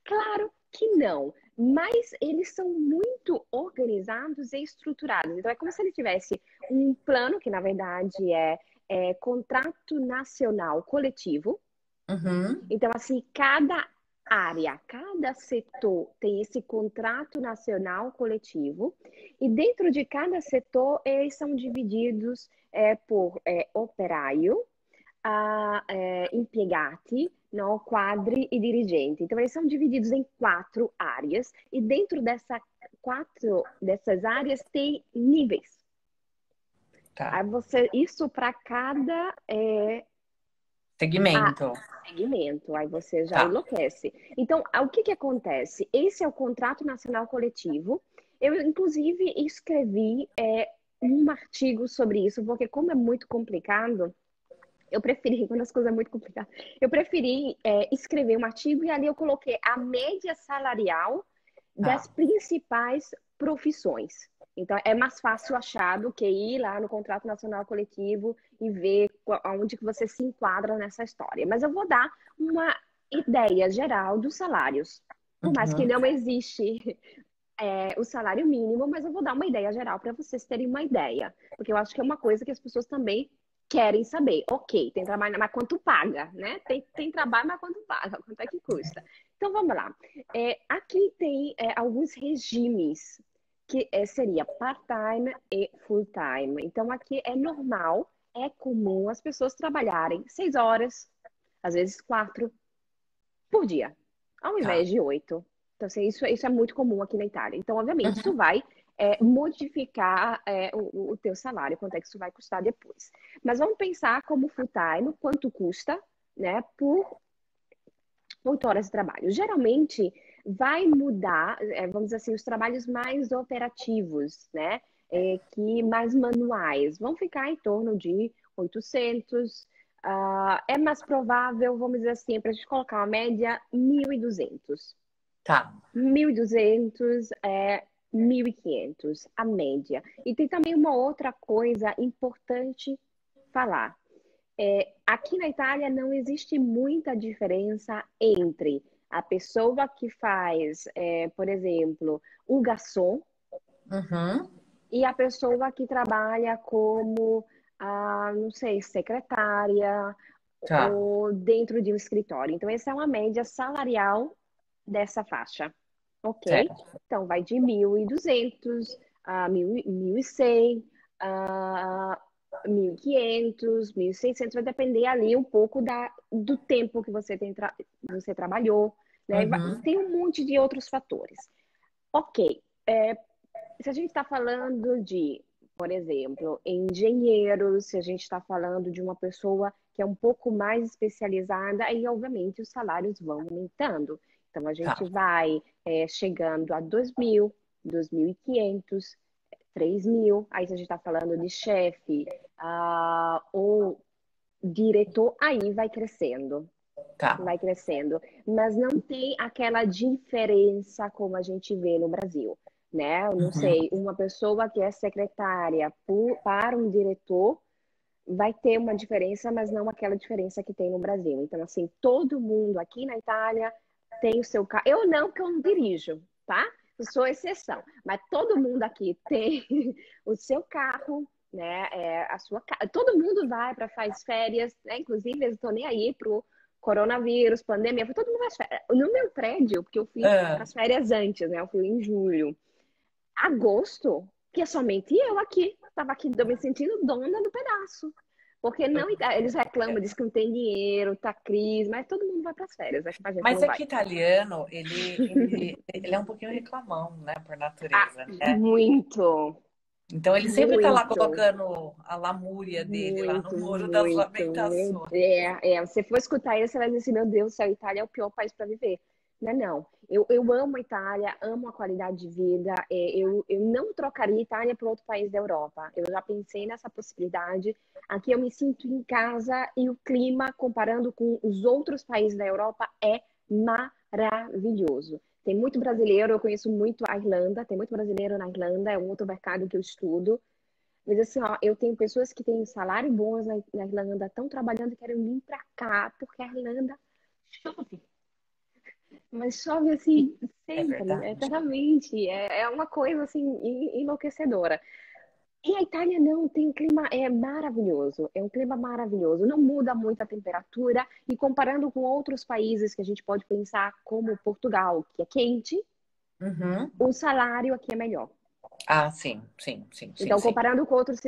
Claro que não, mas eles são muito organizados e estruturados. Então, é como se ele tivesse um plano, que na verdade é contrato nacional coletivo. Uhum. Então, assim, cada área, cada setor tem esse contrato nacional coletivo, e dentro de cada setor, eles são divididos por operário, impiegati, no, quadri e dirigenti. Então, eles são divididos em 4 áreas e dentro dessas áreas tem níveis. Tá. Aí isso para cada Segmento. segmento, aí você já Tá. enlouquece. Então, o que que acontece? Esse é o contrato nacional coletivo. Eu, inclusive, escrevi um artigo sobre isso, porque como é muito complicado, eu preferi, quando as coisas são muito complicadas, eu preferi escrever um artigo e ali eu coloquei a média salarial das Tá. principais profissões. Então, é mais fácil achar do que ir lá no contrato nacional coletivo e ver onde que você se enquadra nessa história. Mas eu vou dar uma ideia geral dos salários. Por mais que Uhum. não existe o salário mínimo, mas eu vou dar uma ideia geral para vocês terem uma ideia. Porque eu acho que é uma coisa que as pessoas também querem saber. Ok, tem trabalho, mas quanto paga, né? Tem trabalho, mas quanto paga? Quanto é que custa? Então vamos lá. Aqui tem alguns regimes que seria part-time e full-time. Então aqui é normal, é comum as pessoas trabalharem 6 horas, às vezes 4 por dia, ao Tá. invés de 8. Então, assim, isso é muito comum aqui na Itália. Então, obviamente, isso Uhum. vai modificar o teu salário, quanto é que isso vai custar depois. Mas vamos pensar como full-time, quanto custa, né, por 8 horas de trabalho. Geralmente, vai mudar, vamos dizer assim, os trabalhos mais operativos, né, que mais manuais, vão ficar em torno de 800. É mais provável, vamos dizer assim, para a gente colocar uma média, 1.200. Tá. 1.200 1.500 a média. E tem também uma outra coisa importante falar. Aqui na Itália não existe muita diferença entre a pessoa que faz, por exemplo, o garçom Uhum. e a pessoa que trabalha como, não sei, secretária Tá. ou dentro de um escritório. Então, essa é uma média salarial dessa faixa, ok? Certo. Então, vai de 1.200 a 1.100, a 1.500, 1.600, vai depender ali um pouco do tempo que você trabalhou, né? Uhum. Tem um monte de outros fatores. Ok, se a gente está falando de, por exemplo, engenheiros, se a gente está falando de uma pessoa que é um pouco mais especializada, aí obviamente os salários vão aumentando. Então a Tá. gente vai chegando a 2.000, 2.500, 3.000. Aí se a gente está falando de chefe ou diretor, aí vai crescendo. Tá. Vai crescendo, mas não tem aquela diferença como a gente vê no Brasil, né? Eu não Uhum. sei, uma pessoa que é secretária para um diretor vai ter uma diferença, mas não aquela diferença que tem no Brasil. Então, assim, todo mundo aqui na Itália tem o seu carro. Eu não, que eu não dirijo, tá? Eu sou exceção, mas todo mundo aqui tem o seu carro, né? Todo mundo vai para faz férias, né? Inclusive, eu estou nem aí pro coronavírus, pandemia, foi todo mundo faz férias. No meu prédio, porque eu fui para Ah, as férias antes, né? Eu fui em julho. Agosto, que é somente eu aqui. Estava aqui me sentindo dona do pedaço. Porque não, eles reclamam, dizem que não tem dinheiro, tá crise, mas todo mundo vai para as férias, é que a gente mas não é vai. que italiano, ele é um pouquinho reclamão, né, por Ah, natureza, né? muito, Então ele sempre tá lá muito, colocando a lamúria dele lá no muito, Muro das muito. Lamentações. Você for escutar isso, você vai dizer assim, meu Deus, a Itália é o pior país para viver. Não, é não. Eu amo a Itália, amo a qualidade de vida. Eu não trocaria a Itália por outro país da Europa. Eu já pensei nessa possibilidade. Aqui eu me sinto em casa e o clima, comparando com os outros países da Europa, é maravilhoso. Tem muito brasileiro, eu conheço muito a Irlanda, tem muito brasileiro na Irlanda, é um outro mercado que eu estudo. Mas assim, ó, eu tenho pessoas que têm salário bons na Irlanda, estão trabalhando e querem vir para cá, porque a Irlanda chove. Mas chove assim É sempre, verdade. eternamente. É uma coisa assim enlouquecedora. E a Itália não, tem um clima maravilhoso. É um clima maravilhoso. Não muda muito a temperatura. E comparando com outros países que a gente pode pensar, como Portugal, que é quente, Uhum. o salário aqui é melhor. Ah, sim, sim, sim, sim, Então, sim. comparando com outros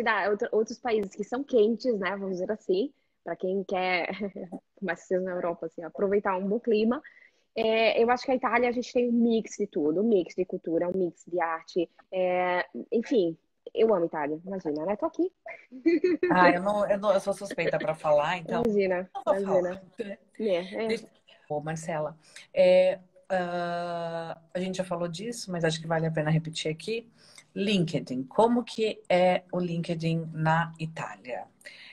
outros países que são quentes, né? Vamos dizer assim, para quem quer, mais que seja na Europa, assim, aproveitar um bom clima. Eu acho que a Itália a gente tem um mix de tudo, um mix de cultura, um mix de arte. Enfim, eu amo a Itália, imagina, né? Tô aqui. Ah, eu sou suspeita para falar, então Imagina, não vou falar. imagina. É. Deixa- Ô, Marcela, a gente já falou disso, mas acho que vale a pena repetir aqui. LinkedIn, como que é o LinkedIn na Itália?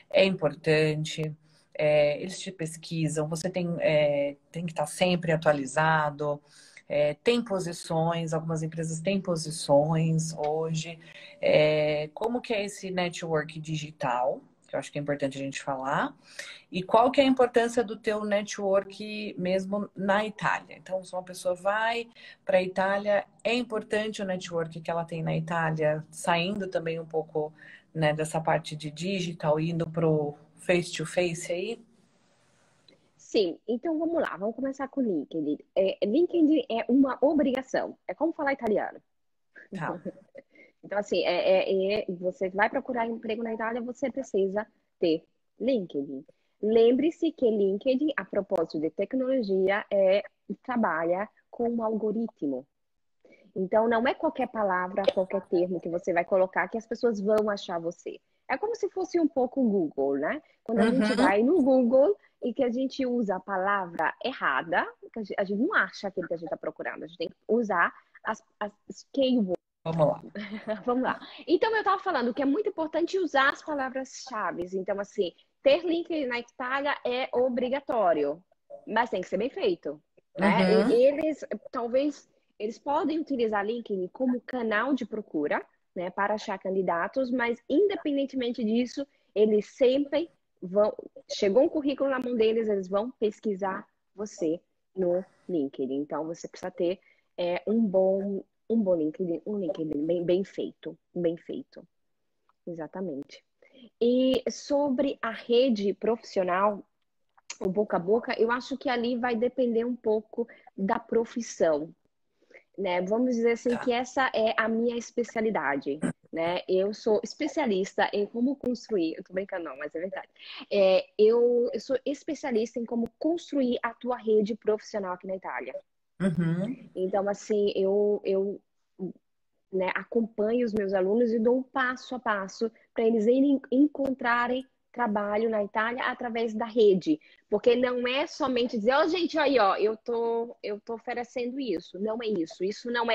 É importante, eles te pesquisam, você tem que estar sempre atualizado, tem posições, algumas empresas têm posições hoje. Como que é esse network digital? Que eu acho que é importante a gente falar. E qual que é a importância do teu network mesmo na Itália? Então, se uma pessoa vai para a Itália, é importante o network que ela tem na Itália, saindo também um pouco, né, dessa parte de digital, indo para o face-to-face aí? Sim, então vamos lá, vamos começar com o LinkedIn. LinkedIn é uma obrigação, é como falar italiano. Tá. Então, assim, você vai procurar emprego na Itália, você precisa ter LinkedIn. Lembre-se que LinkedIn, a propósito de tecnologia, trabalha com um algoritmo. Então, não é qualquer palavra, qualquer termo que você vai colocar que as pessoas vão achar você. É como se fosse um pouco o Google, né? Quando a gente Uhum. vai no Google e que a gente usa a palavra errada, que a gente não acha aquilo que a gente está procurando. A gente tem que usar as keywords. Vamos lá. Vamos lá. Então, eu estava falando que é muito importante usar as palavras-chave. Então, assim, ter link na Itália é obrigatório, mas tem que ser bem feito, né? Uhum. Talvez, eles podem utilizar LinkedIn como canal de procura, né, para achar candidatos, mas independentemente disso, eles sempre vão. Chegou um currículo na mão deles, eles vão pesquisar você no LinkedIn. Então, você precisa ter um bom LinkedIn, um LinkedIn bem feito, bem feito, exatamente. E sobre a rede profissional, o boca a boca, eu acho que ali vai depender um pouco da profissão, né? Vamos dizer assim que Tá. essa é a minha especialidade. né? Eu sou especialista em como construir. Eu tô brincando, não, mas é verdade. Eu sou especialista em como construir a tua rede profissional aqui na Itália. Uhum. Então, assim, eu né, acompanho os meus alunos e dou um passo a passo para eles irem encontrarem trabalho na Itália através da rede. Porque não é somente dizer, ó, gente, aí, ó, eu tô oferecendo isso. Não é isso. Isso não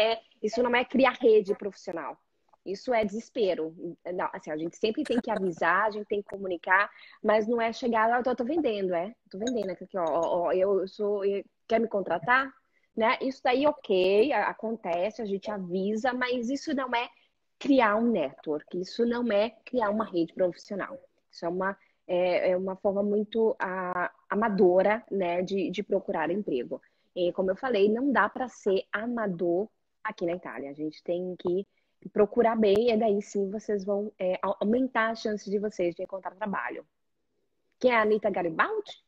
é criar rede profissional. Isso é desespero. Não, assim, a gente sempre tem que avisar, a gente tem que comunicar, mas não é chegar, ó, eu tô vendendo, tô vendendo aqui, ó, quer me contratar? Né? Isso daí, ok, acontece, a gente avisa, mas isso não é criar um network, isso não é criar uma rede profissional. Isso é uma forma muito amadora, né, de procurar emprego. E, como eu falei, não dá para ser amador aqui na Itália. A gente tem que procurar bem, e daí sim vocês vão aumentar as chances de vocês de encontrar trabalho. Quem é a Anitta Garibaldi?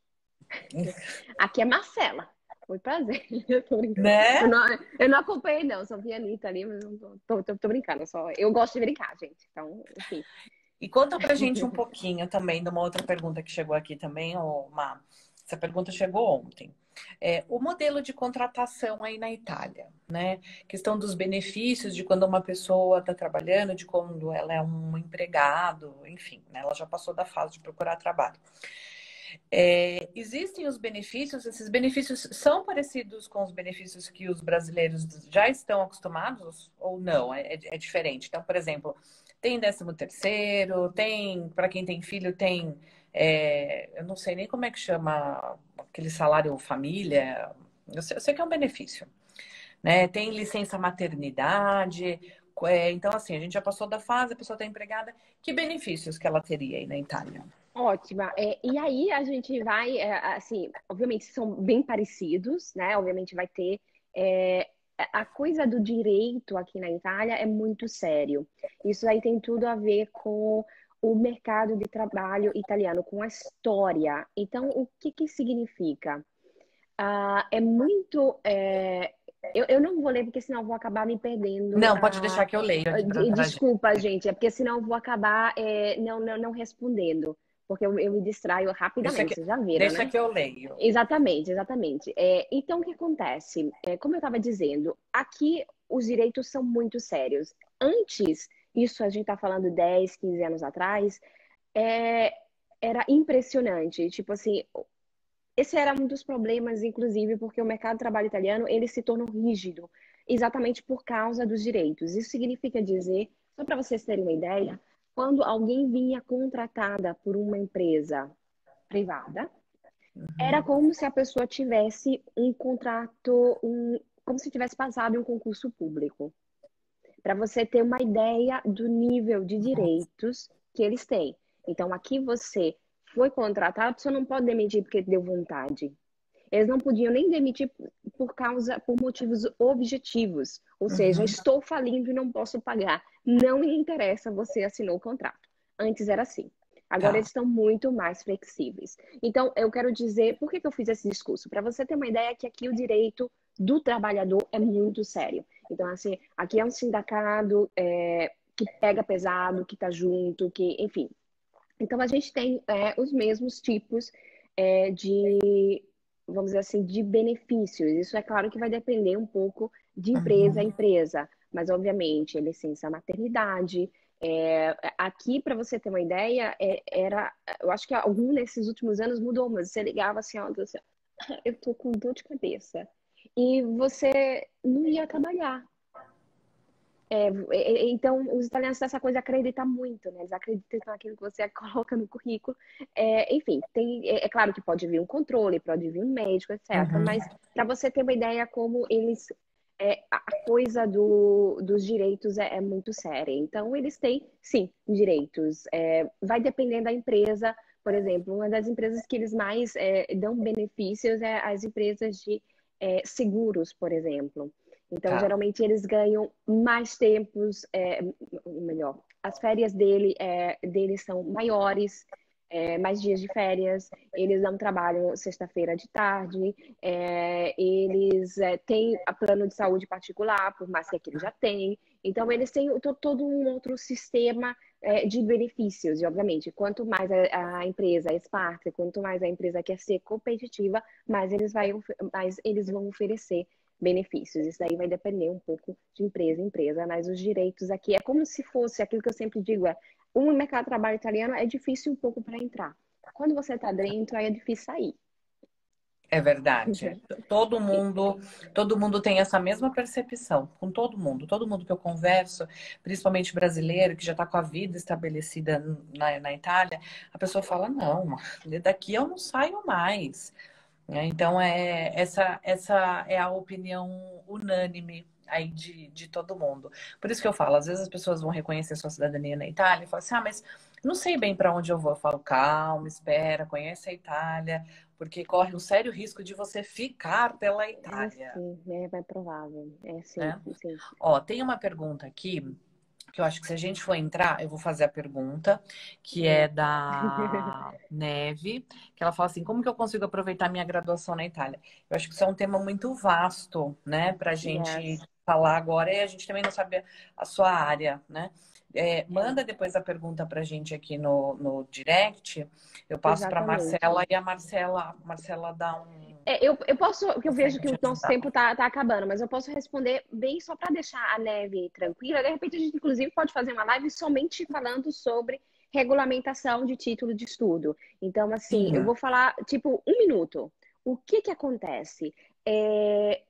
Aqui é Marcela. Muito prazer. Eu tô brincando. Eu Né? não, eu não acompanhei, não. Só vi a Anitta ali, mas não tô brincando. Eu gosto de brincar, gente. Então, enfim. E conta pra gente um pouquinho também de uma outra pergunta que chegou aqui também, Má. Essa pergunta chegou ontem. O modelo de contratação aí na Itália, né? Questão dos benefícios de quando uma pessoa está trabalhando, de quando ela é um empregado, enfim, né? Ela já passou da fase de procurar trabalho. Existem os benefícios, esses benefícios são parecidos com os benefícios que os brasileiros já estão acostumados ou não? É diferente. Então, por exemplo, tem 13º, tem, para quem tem filho, tem, eu não sei nem como é que chama aquele salário família, eu sei que é um benefício, né? Tem licença maternidade, então assim, a gente já passou da fase, a pessoa está empregada, que benefícios que ela teria aí na Itália? Ótima. E aí a gente vai, assim, obviamente são bem parecidos, né? Obviamente vai ter. A coisa do direito aqui na Itália é muito sério. Isso aí tem tudo a ver com o mercado de trabalho italiano, com a história. Então, o que que significa? É muito. Eu não vou ler, porque senão eu vou acabar me perdendo. Não, pode deixar que eu leio aqui para gente. Desculpa, gente, é porque senão eu vou acabar não respondendo, porque eu me distraio Deixa rapidamente, que, vocês já viram, deixa né? que eu leio. Exatamente, exatamente. Então, o que acontece? Como eu estava dizendo, aqui os direitos são muito sérios. Antes, isso a gente está falando 10, 15 anos atrás, é, era impressionante. Tipo assim, esse era um dos problemas, inclusive, porque o mercado de trabalho italiano ele se tornou rígido, exatamente por causa dos direitos. Isso significa dizer, só para vocês terem uma ideia, quando alguém vinha contratada por uma empresa privada, era Uhum. como se a pessoa tivesse um contrato, como se tivesse passado em um concurso público. Para você ter uma ideia do nível de direitos que eles têm. Então, aqui você foi contratado, a pessoa não pode demitir porque deu vontade. Eles não podiam nem demitir por motivos objetivos. Ou seja, Uhum. estou falindo e não posso pagar. Não me interessa, você assinou o contrato. Antes era assim. Agora Tá. eles estão muito mais flexíveis. Então, eu quero dizer, por que eu fiz esse discurso? Para você ter uma ideia que aqui o direito do trabalhador é muito sério. Então, assim, aqui é um sindicato que pega pesado, que está junto, que, enfim. Então, a gente tem os mesmos tipos de, vamos dizer assim, de benefícios. Isso é claro que vai depender um pouco de empresa a Uhum. empresa, mas obviamente licença maternidade. Aqui, para você ter uma ideia, eu acho que algum desses últimos anos mudou, mas você ligava assim, ó, assim, eu tô com dor de cabeça. E você não ia trabalhar. Então, os italianos têm essa coisa de acreditar muito, né? Eles acreditam naquilo que você coloca no currículo. Enfim, é claro que pode vir um controle, pode vir um médico, etc. Uhum. Mas para você ter uma ideia como eles. A coisa dos direitos é muito séria. Então, eles têm, sim, direitos. Vai dependendo da empresa. Por exemplo, uma das empresas que eles mais dão benefícios é as empresas de seguros, por exemplo. Então, Tá. geralmente, eles ganham mais tempos, melhor, as férias deles são maiores, mais dias de férias, eles não trabalham sexta-feira de tarde, eles têm a plano de saúde particular, por mais que aquele já tem. Então, eles têm todo um outro sistema de benefícios. E, obviamente, quanto mais a empresa é sparta, quanto mais a empresa quer ser competitiva, mais eles vão oferecer benefícios. Isso daí vai depender um pouco de empresa em empresa, mas os direitos aqui é como se fosse aquilo que eu sempre digo, um mercado de trabalho italiano é difícil um pouco para entrar. Quando você está dentro, aí é difícil sair. É verdade. Todo mundo tem essa mesma percepção, com todo mundo que eu converso, principalmente brasileiro, que já está com a vida estabelecida na Itália, a pessoa fala, não, daqui eu não saio mais. Então, essa é a opinião unânime aí de todo mundo. Por isso que eu falo, às vezes as pessoas vão reconhecer sua cidadania na Itália e falam assim, mas não sei bem para onde eu vou. Eu falo, calma, espera, conhece a Itália, porque corre um sério risco de você ficar pela É Itália, sim, é provável. É sim, né? sim. Ó, tem uma pergunta aqui que eu acho que se a gente for entrar, eu vou fazer a pergunta, que é É. da Neve, que ela fala assim, como que eu consigo aproveitar minha graduação na Itália? Eu acho que isso é um tema muito vasto, né, pra gente Yes. falar agora, e a gente também não sabe a sua área, né? É, Manda depois a pergunta pra gente aqui no direct, eu passo pra exatamente. Marcela e a Marcela dá um... Eu posso, porque eu vejo consegue que te o nosso ajudar. tempo tá acabando, mas eu posso responder bem só para deixar a Neve tranquila. De repente, a gente, inclusive, pode fazer uma live somente falando sobre regulamentação de título de estudo. Então, assim, eu Sim. vou falar, tipo, um minuto. O que que acontece? É,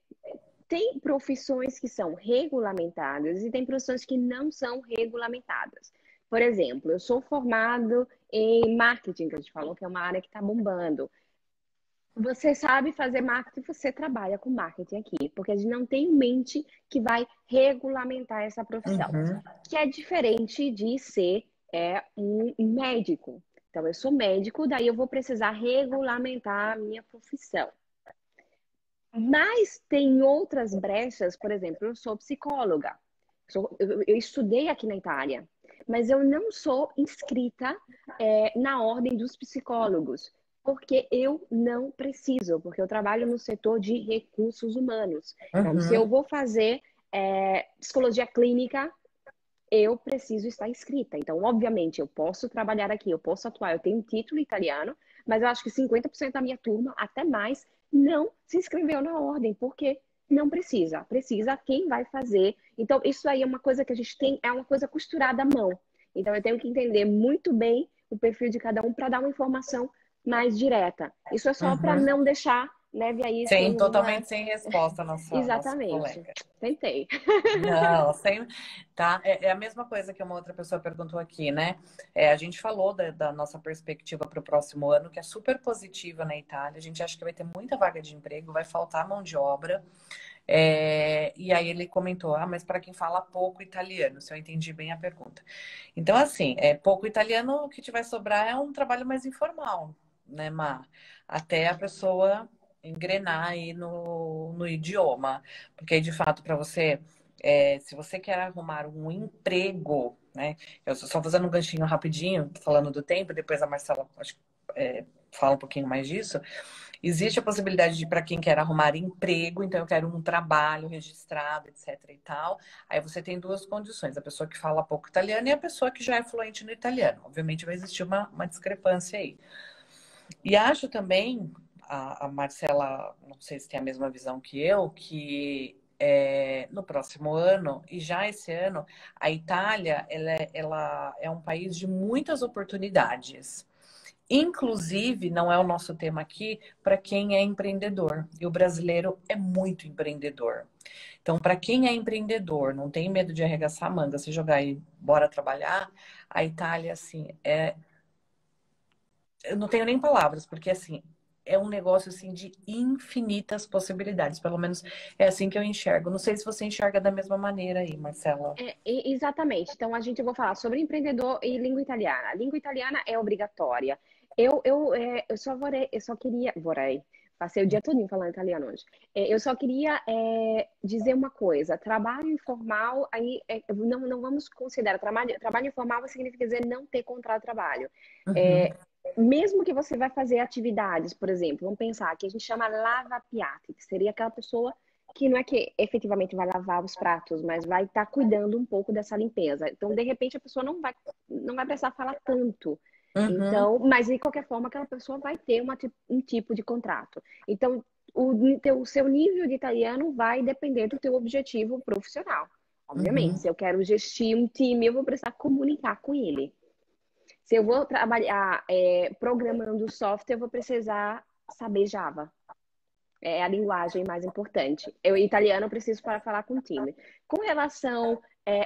tem profissões que são regulamentadas e tem profissões que não são regulamentadas. Por exemplo, eu sou formado em marketing, que a gente falou que é uma área que está bombando. Você sabe fazer marketing, você trabalha com marketing aqui, porque a gente não tem em mente que vai regulamentar essa profissão, Uhum. que é diferente de ser um médico. Então, eu sou médico, daí eu vou precisar regulamentar a minha profissão. Mas tem outras brechas, por exemplo, eu sou psicóloga, eu estudei aqui na Itália, mas eu não sou inscrita na ordem dos psicólogos, porque eu não preciso, porque eu trabalho no setor de recursos humanos. Então, se eu Uhum. vou fazer psicologia clínica, eu preciso estar inscrita. Então, obviamente, eu posso trabalhar aqui, eu posso atuar, eu tenho um título italiano, mas eu acho que 50% da minha turma, até mais, não se inscreveu na ordem, porque não precisa. Precisa quem vai fazer. Então, isso aí é uma coisa que a gente tem, é uma coisa costurada à mão. Então, eu tenho que entender muito bem o perfil de cada um para dar uma informação mais direta. Isso é só para Uhum. não deixar, né, aí Sim, sem uma. totalmente sem resposta, nossa Exatamente. colega. Tentei. Não, sem, tá? É a mesma coisa que uma outra pessoa perguntou aqui, né? A gente falou da nossa perspectiva para o próximo ano, que é super positiva na Itália. A gente acha que vai ter muita vaga de emprego, vai faltar mão de obra. E aí ele comentou, mas para quem fala pouco italiano, se eu entendi bem a pergunta. Então, assim, pouco italiano, o que te vai sobrar é um trabalho mais informal, né, Má? Até a pessoa engrenar aí no idioma. Porque aí, de fato, para você, se você quer arrumar um emprego, né? Eu só fazendo um ganchinho rapidinho, falando do tempo, depois a Marcela acho, fala um pouquinho mais disso. Existe a possibilidade de, para quem quer arrumar emprego, então eu quero um trabalho registrado, etc e tal. Aí você tem duas condições, a pessoa que fala pouco italiano e a pessoa que já é fluente no italiano. Obviamente vai existir uma discrepância aí. E acho também, a Marcela, não sei se tem a mesma visão que eu, que no próximo ano, e já esse ano, a Itália ela é um país de muitas oportunidades. Inclusive, não é o nosso tema aqui, para quem é empreendedor. E o brasileiro é muito empreendedor. Então, para quem é empreendedor, não tem medo de arregaçar a manga, se jogar e bora trabalhar, a Itália, assim, eu não tenho nem palavras, porque, assim, é um negócio, assim, de infinitas possibilidades. Pelo menos é assim que eu enxergo. Não sei se você enxerga da mesma maneira aí, Marcela. Exatamente. Então, eu vou falar sobre empreendedor e língua italiana. A língua italiana é obrigatória. Eu só queria, passei o dia todo falando italiano hoje. Eu só queria dizer uma coisa. Trabalho informal, aí não vamos considerar. Trabalho informal significa dizer não ter contrato de trabalho. Uhum. É, mesmo que você vai fazer atividades, por exemplo, vamos pensar que a gente chama lava-piatti, que seria aquela pessoa que não é que efetivamente vai lavar os pratos, mas vai estar cuidando um pouco dessa limpeza. Então, de repente, a pessoa não vai precisar falar tanto. Uhum, Então, mas de qualquer forma, aquela pessoa vai ter um tipo de contrato. Então, o seu nível de italiano vai depender do teu objetivo profissional. Obviamente, uhum, se eu quero gestir um time, eu vou precisar comunicar com ele. Se eu vou trabalhar programando software, eu vou precisar saber Java. É a linguagem mais importante. Eu, italiano, eu preciso para falar com o time. Com relação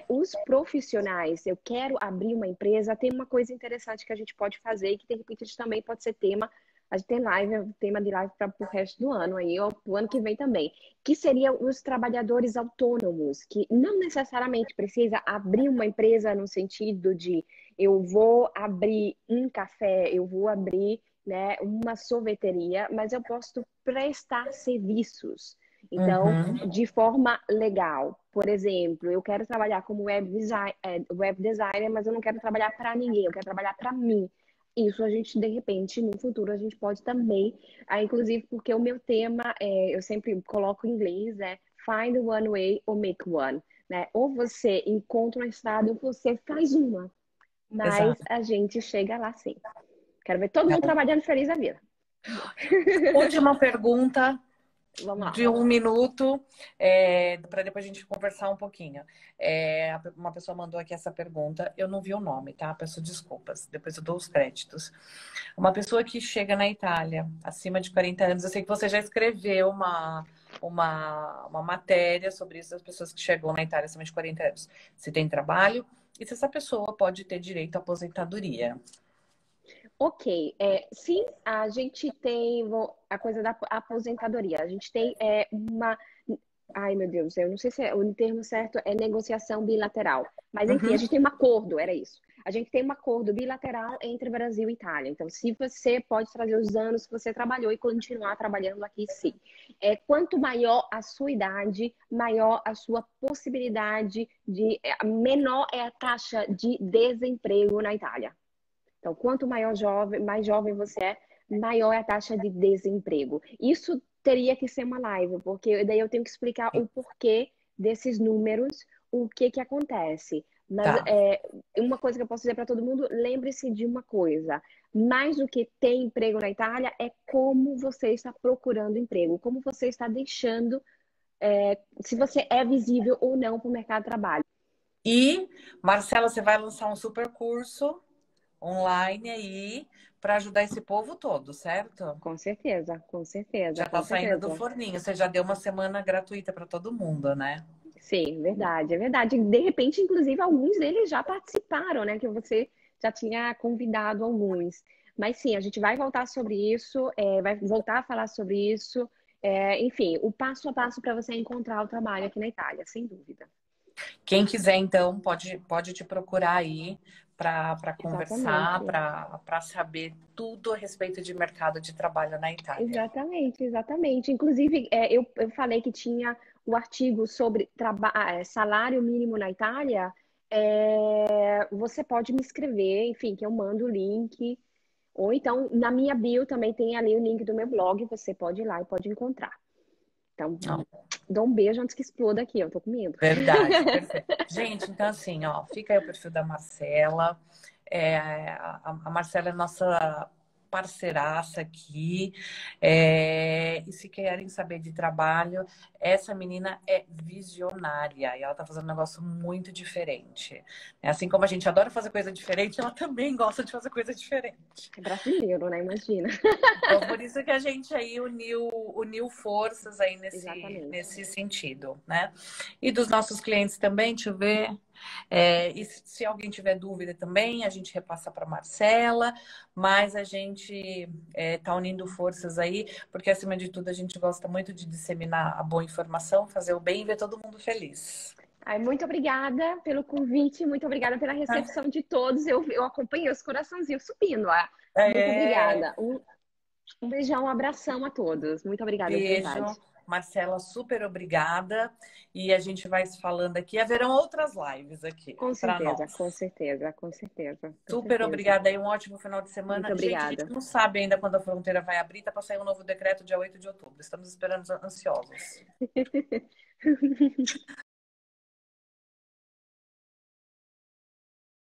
os profissionais, eu quero abrir uma empresa, tem uma coisa interessante que a gente pode fazer e que de repente a gente também pode ser tema. A gente tem live, tema de live para o resto do ano aí, ou o ano que vem também, que seria os trabalhadores autônomos, que não necessariamente precisa abrir uma empresa no sentido de eu vou abrir um café, eu vou abrir, né, uma sorveteria, mas eu posso prestar serviços. Então, uhum. de forma legal. Por exemplo, eu quero trabalhar como web designer, mas eu não quero trabalhar para ninguém, eu quero trabalhar para mim. Isso a gente, de repente, no futuro, a gente pode também, inclusive porque o meu tema, eu sempre coloco em inglês, Find one way or make one. Né? Ou você encontra uma estrada ou você faz uma. Mas Exato. a gente chega lá sim. Quero ver todo mundo trabalhando feliz a vida. Última pergunta Vamos lá. de 1 minuto, para depois a gente conversar um pouquinho. Uma pessoa mandou aqui essa pergunta, eu não vi o nome, tá? Peço desculpas, depois eu dou os créditos. Uma pessoa que chega na Itália, acima de 40 anos, eu sei que você já escreveu uma matéria sobre isso, das pessoas que chegam na Itália acima de 40 anos. Se tem trabalho e se essa pessoa pode ter direito à aposentadoria. Ok, sim, a gente tem a coisa da aposentadoria. A gente tem uma. Ai, meu Deus, eu não sei se o termo certo é negociação bilateral. Mas, enfim, a Uhum. gente tem um acordo, era isso. A gente tem um acordo bilateral entre Brasil e Itália. Então, se você pode trazer os anos que você trabalhou e continuar trabalhando aqui, sim. Quanto maior a sua idade, maior a sua possibilidade menor é a taxa de desemprego na Itália. Então, quanto mais jovem você é, maior é a taxa de desemprego. Isso teria que ser uma live, porque daí eu tenho que explicar o porquê desses números, o que que acontece. Mas Tá. uma coisa que eu posso dizer para todo mundo, lembre-se de uma coisa: mais do que ter emprego na Itália é como você está procurando emprego, como você está deixando, se você é visível ou não para o mercado de trabalho. E, Marcela, você vai lançar um super curso online aí para ajudar esse povo todo, certo? Com certeza, com certeza, Já está com saindo do certeza. forninho. Você já deu uma semana gratuita para todo mundo, né? Sim, verdade, é verdade. De repente, inclusive, alguns deles já participaram, né? Que você já tinha convidado alguns. Mas sim, a gente vai voltar sobre isso, vai voltar a falar sobre isso. Enfim, o passo a passo para você encontrar o trabalho aqui na Itália, sem dúvida. Quem quiser, então, pode te procurar aí para conversar, Exatamente. para saber tudo a respeito de mercado de trabalho na Itália. Exatamente, exatamente. Inclusive, eu falei que tinha o artigo sobre salário mínimo na Itália. Você pode me escrever, enfim, que eu mando o link. Ou então, na minha bio também tem ali o link do meu blog, você pode ir lá e pode encontrar. Então, Não, dá um beijo antes que exploda aqui, eu tô com medo. verdade, perfeito. Gente, então assim, ó, fica aí o perfil da Marcela. A Marcela é nossa parceiraça aqui. E se querem saber de trabalho, essa menina é visionária e ela tá fazendo um negócio muito diferente. Assim como a gente adora fazer coisa diferente, ela também gosta de fazer coisa diferente. É brasileiro, né? Imagina. Então, por isso que a gente aí uniu forças aí Exatamente. nesse sentido, né? E dos nossos clientes também, deixa eu ver. E se alguém tiver dúvida também, a gente repassa para Marcela, mas a gente está unindo forças aí, porque acima de tudo a gente gosta muito de disseminar a boa informação, fazer o bem e ver todo mundo feliz. Ai, muito obrigada pelo convite, muito obrigada pela recepção de todos. Eu acompanhei os coraçãozinhos subindo. Muito É, obrigada. Um beijão, um abração a todos. Muito obrigada, de beijo. verdade. Marcela, super obrigada. E a gente vai se falando aqui. Haverão outras lives aqui Com para certeza, nós. com certeza, com certeza, com Super certeza. obrigada aí, um ótimo final de Muito semana. Gente, a gente obrigada. não sabe ainda quando a fronteira vai abrir, tá para sair um novo decreto dia 8 de outubro. Estamos esperando ansiosos.